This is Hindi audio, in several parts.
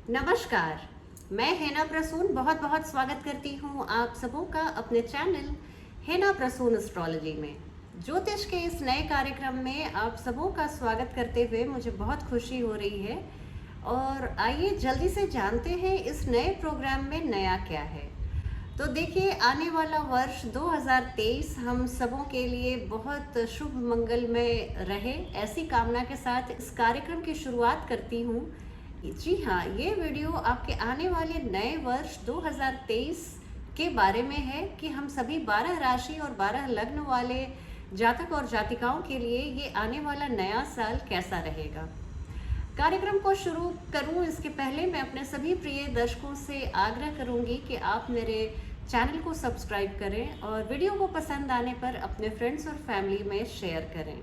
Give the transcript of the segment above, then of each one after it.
नमस्कार। मैं हेना प्रसून बहुत बहुत स्वागत करती हूँ आप सबों का अपने चैनल हेना प्रसून एस्ट्रोलॉजी में। ज्योतिष के इस नए कार्यक्रम में आप सबों का स्वागत करते हुए मुझे बहुत खुशी हो रही है। और आइए जल्दी से जानते हैं इस नए प्रोग्राम में नया क्या है। तो देखिए, आने वाला वर्ष 2023 हम सबों के लिए बहुत शुभ मंगलमय रहे, ऐसी कामना के साथ इस कार्यक्रम की शुरुआत करती हूँ। जी हाँ, ये वीडियो आपके आने वाले नए वर्ष 2023 के बारे में है कि हम सभी 12 राशि और 12 लग्न वाले जातक और जातिकाओं के लिए ये आने वाला नया साल कैसा रहेगा। कार्यक्रम को शुरू करूं इसके पहले मैं अपने सभी प्रिय दर्शकों से आग्रह करूंगी कि आप मेरे चैनल को सब्सक्राइब करें और वीडियो को पसंद आने पर अपने फ्रेंड्स और फैमिली में शेयर करें।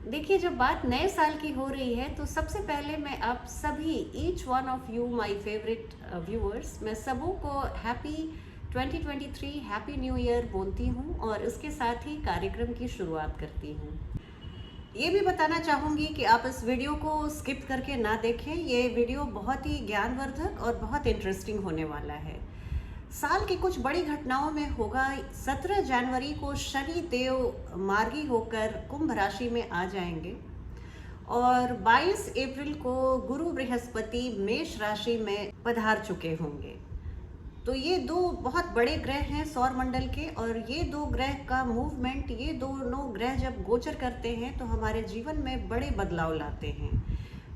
देखिए, जब बात नए साल की हो रही है तो सबसे पहले मैं आप सभी each one of you my favourite viewers, मैं सबों को हैप्पी 2023 हैप्पी न्यू ईयर बोलती हूँ और इसके साथ ही कार्यक्रम की शुरुआत करती हूँ। ये भी बताना चाहूँगी कि आप इस वीडियो को स्किप करके ना देखें। ये वीडियो बहुत ही ज्ञानवर्धक और बहुत इंटरेस्टिंग होने वाला है। साल की कुछ बड़ी घटनाओं में होगा 17 जनवरी को शनि देव मार्गी होकर कुंभ राशि में आ जाएंगे और 22 अप्रैल को गुरु बृहस्पति मेष राशि में पधार चुके होंगे। तो ये दो बहुत बड़े ग्रह हैं सौर मंडल के, और ये दो ग्रह का मूवमेंट, ये दोनों ग्रह जब गोचर करते हैं तो हमारे जीवन में बड़े बदलाव लाते हैं।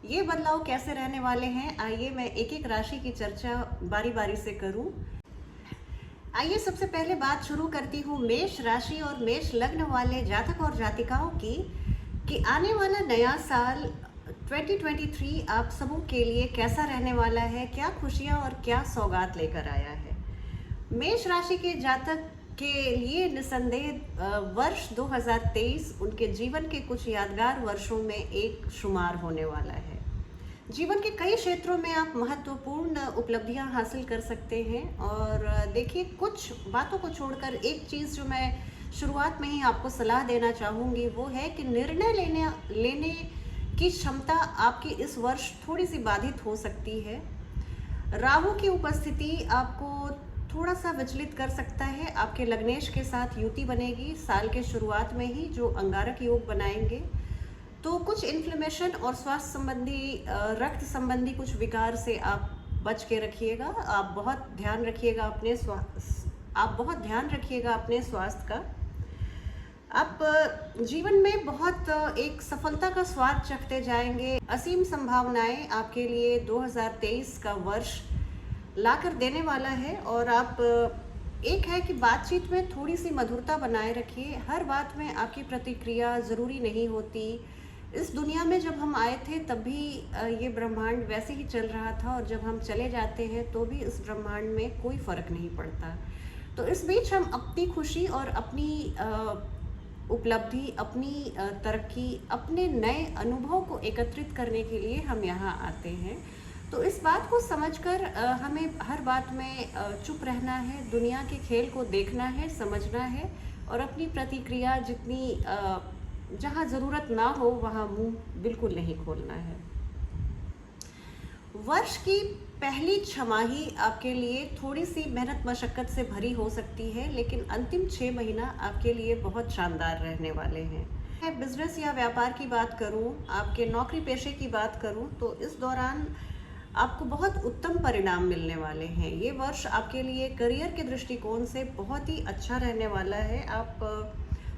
ये बदलाव कैसे रहने वाले हैं, आइए मैं एक एक राशि की चर्चा बारी बारी से करूं। आइए सबसे पहले बात शुरू करती हूँ मेष राशि और मेष लग्न वाले जातक और जातिकाओं की कि आने वाला नया साल 2023 आप सबों के लिए कैसा रहने वाला है, क्या खुशियाँ और क्या सौगात लेकर आया है। मेष राशि के जातक के लिए निसंदेह वर्ष 2023 उनके जीवन के कुछ यादगार वर्षों में एक शुमार होने वाला है। जीवन के कई क्षेत्रों में आप महत्वपूर्ण उपलब्धियां हासिल कर सकते हैं। और देखिए, कुछ बातों को छोड़कर एक चीज़ जो मैं शुरुआत में ही आपको सलाह देना चाहूँगी वो है कि निर्णय लेने की क्षमता आपकी इस वर्ष थोड़ी सी बाधित हो सकती है। राहु की उपस्थिति आपको थोड़ा सा विचलित कर सकता है। आपके लग्नेश के साथ युति बनेगी साल के शुरुआत में ही, जो अंगारक योग बनाएंगे। तो कुछ इन्फ्लेमेशन और स्वास्थ्य संबंधी रक्त संबंधी कुछ विकार से आप बच के रखिएगा। आप बहुत ध्यान रखिएगा अपने स्वास्थ्य का। आप जीवन में बहुत एक सफलता का स्वाद चखते जाएंगे। असीम संभावनाएं आपके लिए 2023 का वर्ष लाकर देने वाला है। और आप एक है कि बातचीत में थोड़ी सी मधुरता बनाए रखिए। हर बात में आपकी प्रतिक्रिया ज़रूरी नहीं होती। इस दुनिया में जब हम आए थे तब भी ये ब्रह्मांड वैसे ही चल रहा था, और जब हम चले जाते हैं तो भी इस ब्रह्मांड में कोई फ़र्क नहीं पड़ता। तो इस बीच हम अपनी खुशी और अपनी उपलब्धि, अपनी तरक्की, अपने नए अनुभव को एकत्रित करने के लिए हम यहाँ आते हैं। तो इस बात को समझकर हमें हर बात में चुप रहना है, दुनिया के खेल को देखना है, समझना है, और अपनी प्रतिक्रिया जितनी जहाँ ज़रूरत ना हो वहाँ मुंह बिल्कुल नहीं खोलना है। वर्ष की पहली छमाही आपके लिए थोड़ी सी मेहनत मशक्क़त से भरी हो सकती है, लेकिन अंतिम 6 महीना आपके लिए बहुत शानदार रहने वाले हैं। मैं बिजनेस या व्यापार की बात करूं, आपके नौकरी पेशे की बात करूं, तो इस दौरान आपको बहुत उत्तम परिणाम मिलने वाले हैं। ये वर्ष आपके लिए करियर के दृष्टिकोण से बहुत ही अच्छा रहने वाला है। आप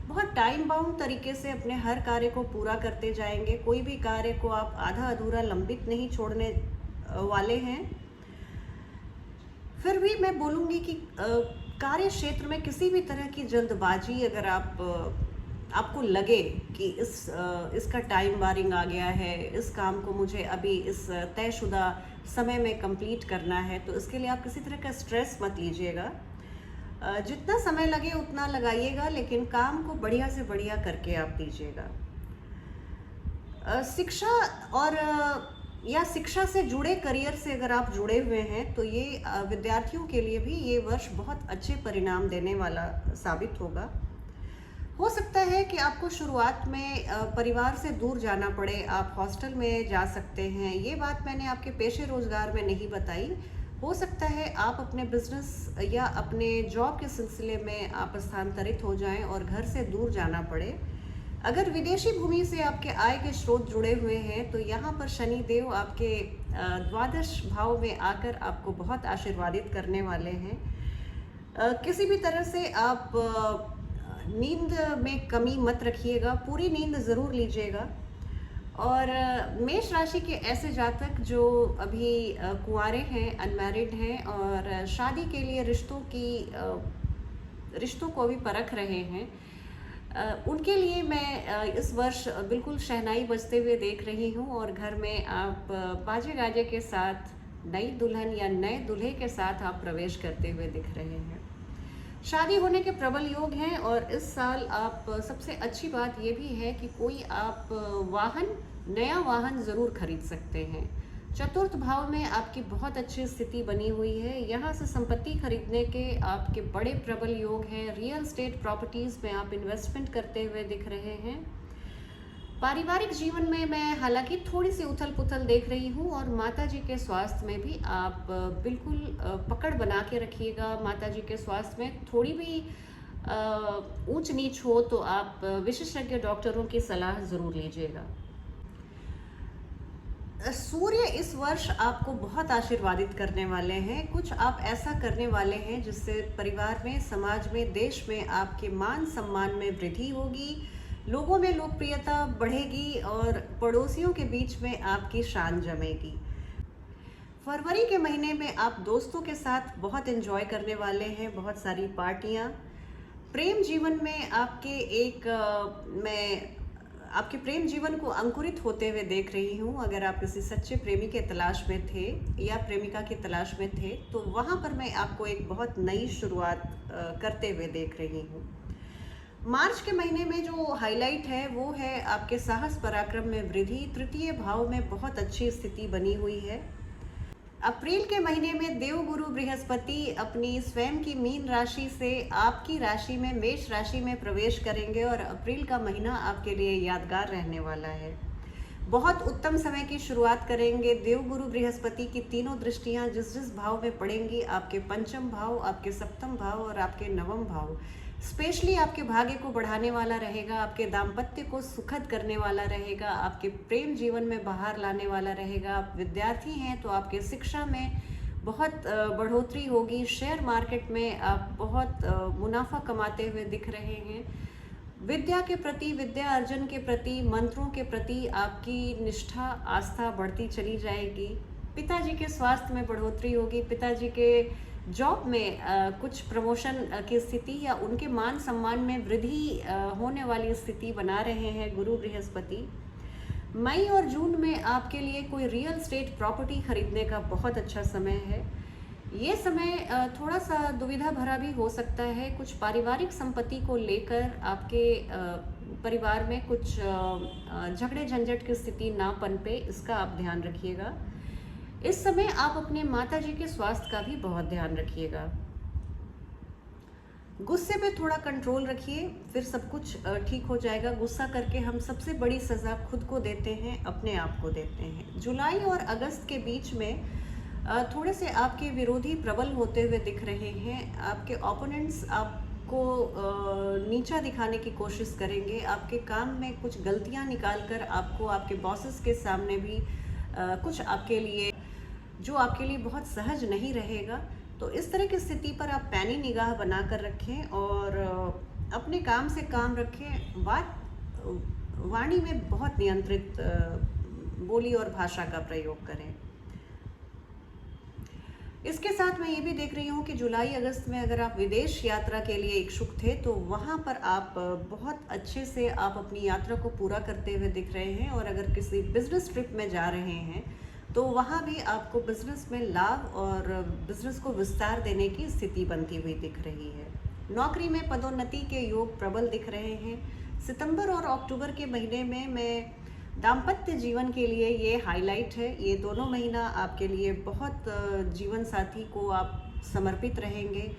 बहुत टाइम बाउंड तरीके से अपने हर कार्य को पूरा करते जाएंगे। कोई भी कार्य को आप आधा अधूरा लंबित नहीं छोड़ने वाले हैं। फिर भी मैं बोलूँगी कि कार्य क्षेत्र में किसी भी तरह की जल्दबाजी अगर आपको लगे कि इसका टाइम बारिंग आ गया है, इस काम को मुझे अभी इस तयशुदा समय में कंप्लीट करना है, तो इसके लिए आप किसी तरह का स्ट्रेस मत लीजिएगा। जितना समय लगे उतना लगाइएगा, लेकिन काम को बढ़िया से बढ़िया करके आप दीजिएगा। शिक्षा और या शिक्षा से जुड़े करियर से अगर आप जुड़े हुए हैं तो ये विद्यार्थियों के लिए भी ये वर्ष बहुत अच्छे परिणाम देने वाला साबित होगा। हो सकता है कि आपको शुरुआत में परिवार से दूर जाना पड़े, आप हॉस्टल में जा सकते हैं। ये बात मैंने आपके पेशे रोज़गार में नहीं बताई। हो सकता है आप अपने बिजनेस या अपने जॉब के सिलसिले में आप स्थानांतरित हो जाएं और घर से दूर जाना पड़े। अगर विदेशी भूमि से आपके आय के स्रोत जुड़े हुए हैं तो यहाँ पर शनि देव आपके द्वादश भाव में आकर आपको बहुत आशीर्वादित करने वाले हैं। किसी भी तरह से आप नींद में कमी मत रखिएगा, पूरी नींद ज़रूर लीजिएगा। और मेष राशि के ऐसे जातक जो अभी कुंवारे हैं, अनमैरिड हैं और शादी के लिए रिश्तों को भी परख रहे हैं, उनके लिए मैं इस वर्ष बिल्कुल शहनाई बजते हुए देख रही हूँ और घर में आप बाजे गाजे के साथ नई दुल्हन या नए दूल्हे के साथ आप प्रवेश करते हुए दिख रहे हैं। शादी होने के प्रबल योग हैं और इस साल आप सबसे अच्छी बात ये भी है कि कोई आप नया वाहन ज़रूर खरीद सकते हैं। चतुर्थ भाव में आपकी बहुत अच्छी स्थिति बनी हुई है, यहाँ से संपत्ति खरीदने के आपके बड़े प्रबल योग हैं। रियल एस्टेट प्रॉपर्टीज़ में आप इन्वेस्टमेंट करते हुए दिख रहे हैं। पारिवारिक जीवन में मैं हालांकि थोड़ी सी उथल पुथल देख रही हूँ और माता जी के स्वास्थ्य में भी आप बिल्कुल पकड़ बना के रखिएगा। माता जी के स्वास्थ्य में थोड़ी भी ऊंच नीच हो तो आप विशेषज्ञ डॉक्टरों की सलाह ज़रूर लीजिएगा। सूर्य इस वर्ष आपको बहुत आशीर्वादित करने वाले हैं। कुछ आप ऐसा करने वाले हैं जिससे परिवार में, समाज में, देश में आपके मान सम्मान में वृद्धि होगी, लोगों में लोकप्रियता बढ़ेगी और पड़ोसियों के बीच में आपकी शान जमेगी। फरवरी के महीने में आप दोस्तों के साथ बहुत एंजॉय करने वाले हैं, बहुत सारी पार्टियां। प्रेम जीवन में मैं आपके प्रेम जीवन को अंकुरित होते हुए देख रही हूँ। अगर आप किसी सच्चे प्रेमी के तलाश में थे या प्रेमिका की तलाश में थे तो वहाँ पर मैं आपको एक बहुत नई शुरुआत करते हुए देख रही हूँ। मार्च के महीने में जो हाईलाइट है वो है आपके साहस पराक्रम में वृद्धि। तृतीय भाव में बहुत अच्छी स्थिति बनी हुई है। अप्रैल के महीने में देवगुरु बृहस्पति अपनी स्वयं की मीन राशि से आपकी राशि में, मेष राशि में प्रवेश करेंगे और अप्रैल का महीना आपके लिए यादगार रहने वाला है। बहुत उत्तम समय की शुरुआत करेंगे। देवगुरु बृहस्पति की तीनों दृष्टियां जिस जिस भाव में पड़ेंगी, आपके पंचम भाव, आपके सप्तम भाव और आपके नवम भाव, स्पेशली आपके भाग्य को बढ़ाने वाला रहेगा, आपके दाम्पत्य को सुखद करने वाला रहेगा, आपके प्रेम जीवन में बाहर लाने वाला रहेगा। आप विद्यार्थी हैं तो आपके शिक्षा में बहुत बढ़ोतरी होगी। शेयर मार्केट में आप बहुत मुनाफा कमाते हुए दिख रहे हैं। विद्या के प्रति, विद्या अर्जन के प्रति, मंत्रों के प्रति आपकी निष्ठा, आस्था बढ़ती चली जाएगी। पिताजी के स्वास्थ्य में बढ़ोतरी होगी। पिताजी के जॉब में कुछ प्रमोशन की स्थिति या उनके मान सम्मान में वृद्धि होने वाली स्थिति बना रहे हैं गुरु बृहस्पति। मई और जून में आपके लिए कोई रियल एस्टेट प्रॉपर्टी खरीदने का बहुत अच्छा समय है। ये समय थोड़ा सा दुविधा भरा भी हो सकता है। कुछ पारिवारिक संपत्ति को लेकर आपके परिवार में कुछ झगड़े झंझट की स्थिति ना पनपे, इसका आप ध्यान रखिएगा। इस समय आप अपने माताजी के स्वास्थ्य का भी बहुत ध्यान रखिएगा। गुस्से पे थोड़ा कंट्रोल रखिए, फिर सब कुछ ठीक हो जाएगा। गुस्सा करके हम सबसे बड़ी सज़ा खुद को देते हैं, अपने आप को देते हैं। जुलाई और अगस्त के बीच में थोड़े से आपके विरोधी प्रबल होते हुए दिख रहे हैं। आपके ओपोनेंट्स आपको नीचा दिखाने की कोशिश करेंगे। आपके काम में कुछ गलतियां निकाल कर आपको आपके बॉसेस के सामने भी कुछ जो आपके लिए बहुत सहज नहीं रहेगा। तो इस तरह की स्थिति पर आप पैनी निगाह बना कर रखें और अपने काम से काम रखें। वाणी में बहुत नियंत्रित बोली और भाषा का प्रयोग करें। इसके साथ मैं ये भी देख रही हूँ कि जुलाई अगस्त में अगर आप विदेश यात्रा के लिए इच्छुक थे तो वहाँ पर आप बहुत अच्छे से आप अपनी यात्रा को पूरा करते हुए दिख रहे हैं। और अगर किसी बिजनेस ट्रिप में जा रहे हैं तो वहाँ भी आपको बिजनेस में लाभ और बिजनेस को विस्तार देने की स्थिति बनती हुई दिख रही है। नौकरी में पदोन्नति के योग प्रबल दिख रहे हैं। सितंबर और अक्टूबर के महीने में मैं दाम्पत्य जीवन के लिए ये हाईलाइट है। ये दोनों महीना आपके लिए बहुत जीवन साथी को आप समर्पित रहेंगे।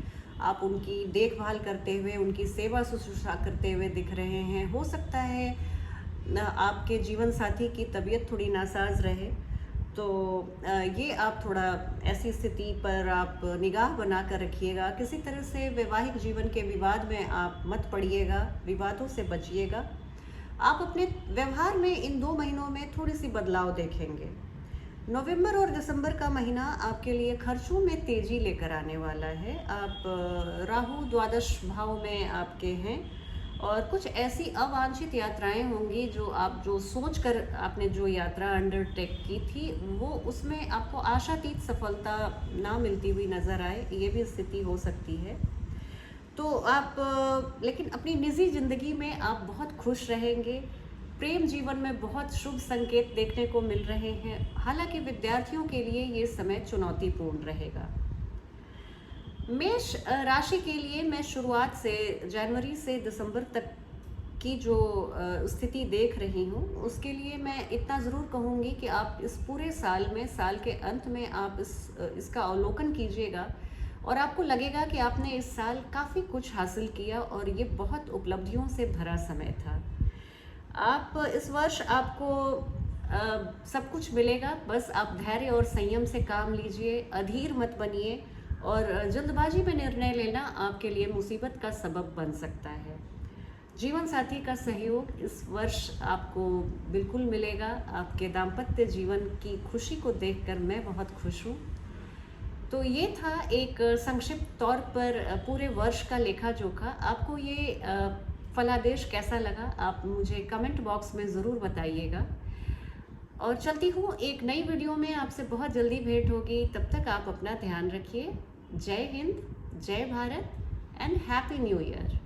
आप उनकी देखभाल करते हुए, उनकी सेवा शुश्रूषा करते हुए दिख रहे हैं। हो सकता है आपके जीवन साथी की तबीयत थोड़ी नासाज रहे, तो ये आप थोड़ा ऐसी स्थिति पर आप निगाह बना कर रखिएगा। किसी तरह से वैवाहिक जीवन के विवाद में आप मत पड़िएगा, विवादों से बचिएगा। आप अपने व्यवहार में इन 2 महीनों में थोड़ी सी बदलाव देखेंगे। नवंबर और दिसंबर का महीना आपके लिए खर्चों में तेजी लेकर आने वाला है। आप राहु द्वादश भाव में आपके हैं और कुछ ऐसी अवांछित यात्राएं होंगी जो सोच कर आपने जो यात्रा अंडरटेक की थी, वो उसमें आपको आशातीत सफलता ना मिलती हुई नज़र आए, ये भी स्थिति हो सकती है। तो आप लेकिन अपनी निजी ज़िंदगी में आप बहुत खुश रहेंगे। प्रेम जीवन में बहुत शुभ संकेत देखने को मिल रहे हैं। हालांकि विद्यार्थियों के लिए ये समय चुनौतीपूर्ण रहेगा। मेष राशि के लिए मैं शुरुआत से जनवरी से दिसंबर तक की जो स्थिति देख रही हूँ, उसके लिए मैं इतना ज़रूर कहूँगी कि आप इस पूरे साल में, साल के अंत में आप इसका अवलोकन कीजिएगा और आपको लगेगा कि आपने इस साल काफ़ी कुछ हासिल किया और ये बहुत उपलब्धियों से भरा समय था। आप इस वर्ष आपको सब कुछ मिलेगा, बस आप धैर्य और संयम से काम लीजिए, अधीर मत बनिए और जल्दबाजी में निर्णय लेना आपके लिए मुसीबत का सबब बन सकता है। जीवन साथी का सहयोग इस वर्ष आपको बिल्कुल मिलेगा। आपके दाम्पत्य जीवन की खुशी को देखकर मैं बहुत खुश हूँ। तो ये था एक संक्षिप्त तौर पर पूरे वर्ष का लेखा जोखा। आपको ये फलादेश कैसा लगा, आप मुझे कमेंट बॉक्स में ज़रूर बताइएगा। और चलती हूँ, एक नई वीडियो में आपसे बहुत जल्दी भेंट होगी। तब तक आप अपना ध्यान रखिए। जय हिंद, जय Bharat and happy new year.